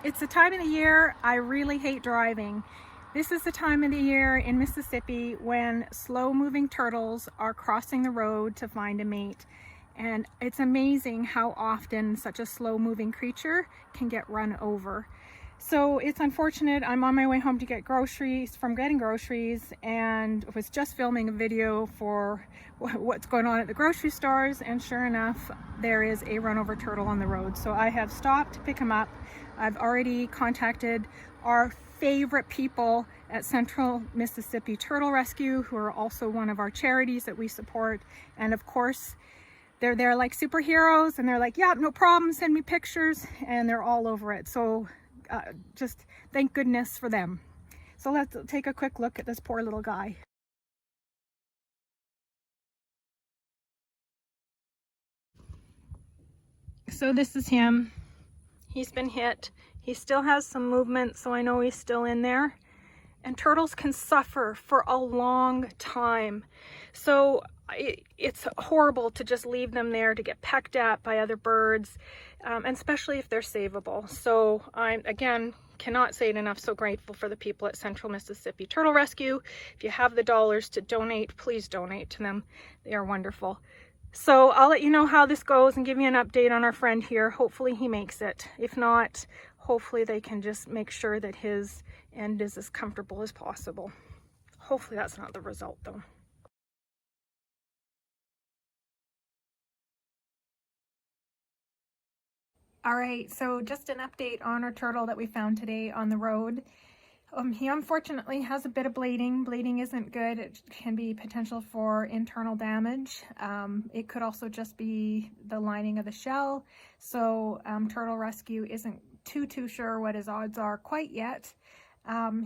It's the time of the year I really hate driving. This is the time of the year in Mississippi when slow-moving turtles are crossing the road to find a mate. And it's amazing how often such a slow-moving creature can get run over. So it's unfortunate. I'm on my way home to get groceries from getting groceries and was just filming a video for what's going on at the grocery stores, and sure enough there is a run over turtle on the road. So I have stopped to pick him up. I've already contacted our favorite people at Central Mississippi Turtle Rescue, who are also one of our charities that we support, and of course they're there like superheroes, and they're like, yeah, no problem, send me pictures, and they're all over it. So just thank goodness for them. So let's take a quick look at this poor little guy. So this is him. He's been hit. He still has some movement, so I know he's still in there. And turtles can suffer for a long time. So it's horrible to just leave them there to get pecked at by other birds, and especially if they're savable. So I, again, cannot say it enough, so grateful for the people at Central Mississippi Turtle Rescue. If you have the dollars to donate, please donate to them. They are wonderful. So I'll let you know how this goes and give you an update on our friend here. Hopefully he makes it. If not, hopefully they can just make sure that his end is as comfortable as possible. Hopefully that's not the result though. All right, so just an update on our turtle that we found today on the road. He unfortunately has a bit of bleeding. Bleeding isn't good. It can be potential for internal damage. It could also just be the lining of the shell. So Turtle Rescue isn't too sure what his odds are quite yet.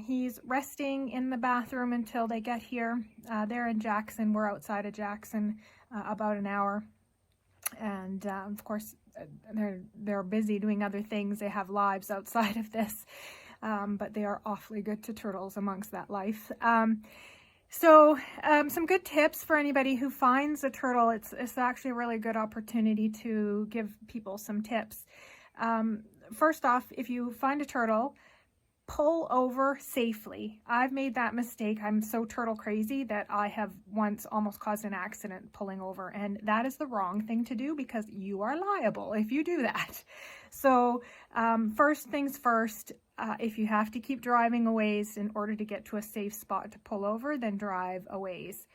He's resting in the bathroom until they get here. They're in Jackson. We're outside of Jackson about an hour. And of course, they're busy doing other things. They have lives outside of this. But they are awfully good to turtles amongst that life. Some good tips for anybody who finds a turtle. It's actually a really good opportunity to give people some tips. First off, if you find a turtle, pull over safely. I've made that mistake. I'm so turtle crazy that I have once almost caused an accident pulling over, and that is the wrong thing to do because you are liable if you do that. So first things first, if you have to keep driving a ways in order to get to a safe spot to pull over, then drive a ways.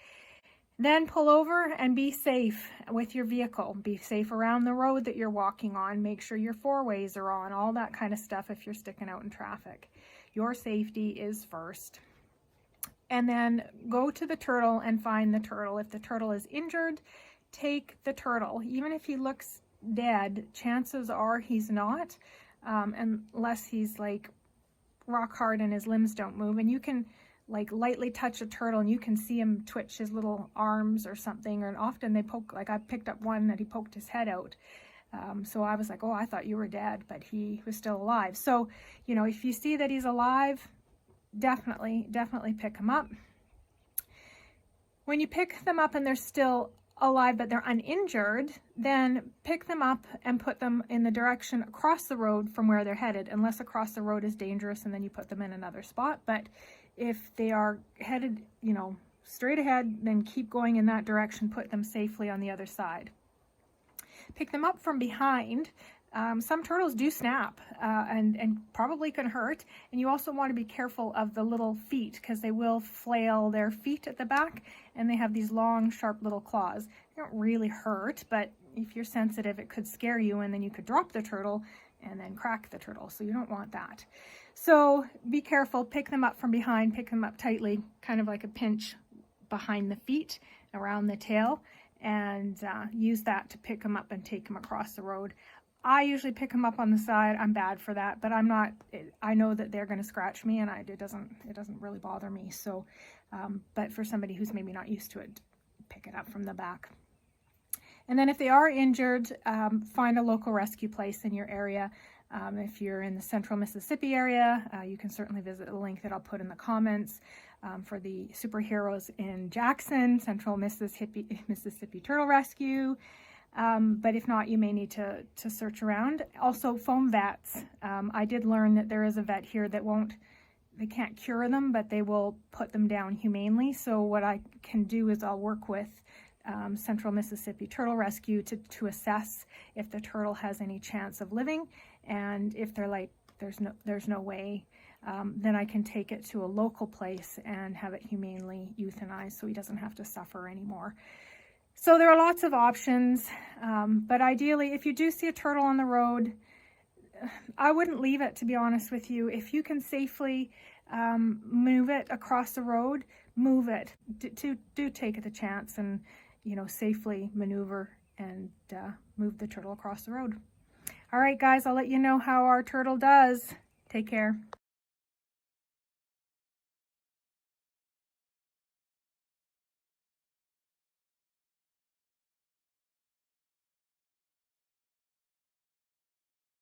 Then pull over and be safe with your vehicle. Be safe around the road that you're walking on. Make sure your four-ways are on, all that kind of stuff if you're sticking out in traffic. Your safety is first. And then go to the turtle and find the turtle. If the turtle is injured, take the turtle. Even if he looks dead, chances are he's not, unless he's like rock hard and his limbs don't move. And you can like lightly touch a turtle and you can see him twitch his little arms or something, and often they poke, like I picked up one that he poked his head out. So I was like, oh, I thought you were dead, but he was still alive. So, you know, if you see that he's alive, definitely pick him up. When you pick them up and they're still alive but they're uninjured, then pick them up and put them in the direction across the road from where they're headed, unless across the road is dangerous and then you put them in another spot. But if they are headed, you know, straight ahead, then keep going in that direction, put them safely on the other side. Pick them up from behind. Some turtles do snap and probably can hurt. And you also want to be careful of the little feet because they will flail their feet at the back, and they have these long, sharp little claws. They don't really hurt, but if you're sensitive, it could scare you, and then you could drop the turtle and then crack the turtle. So you don't want that. So be careful, pick them up from behind, pick them up tightly, kind of like a pinch behind the feet, around the tail, and use that to pick them up and take them across the road. I usually pick them up on the side. I'm bad for that, but I'm not, I know that they're going to scratch me, and it doesn't really bother me. So, but for somebody who's maybe not used to it, pick it up from the back. And then if they are injured, find a local rescue place in your area. If you're in the Central Mississippi area, you can certainly visit the link that I'll put in the comments for the superheroes in Jackson, Central Mississippi Turtle Rescue. But if not, you may need to search around. Also, foam vets. I did learn that there is a vet here that they can't cure them, but they will put them down humanely. So what I can do is I'll work with Central Mississippi Turtle Rescue to assess if the turtle has any chance of living, and if they're like, there's no way, then I can take it to a local place and have it humanely euthanized so he doesn't have to suffer anymore. So there are lots of options, but ideally, if you do see a turtle on the road, I wouldn't leave it, to be honest with you. If you can safely move it across the road, move it. Do take the chance and, you know, safely maneuver and move the turtle across the road. All right, guys, I'll let you know how our turtle does. Take care.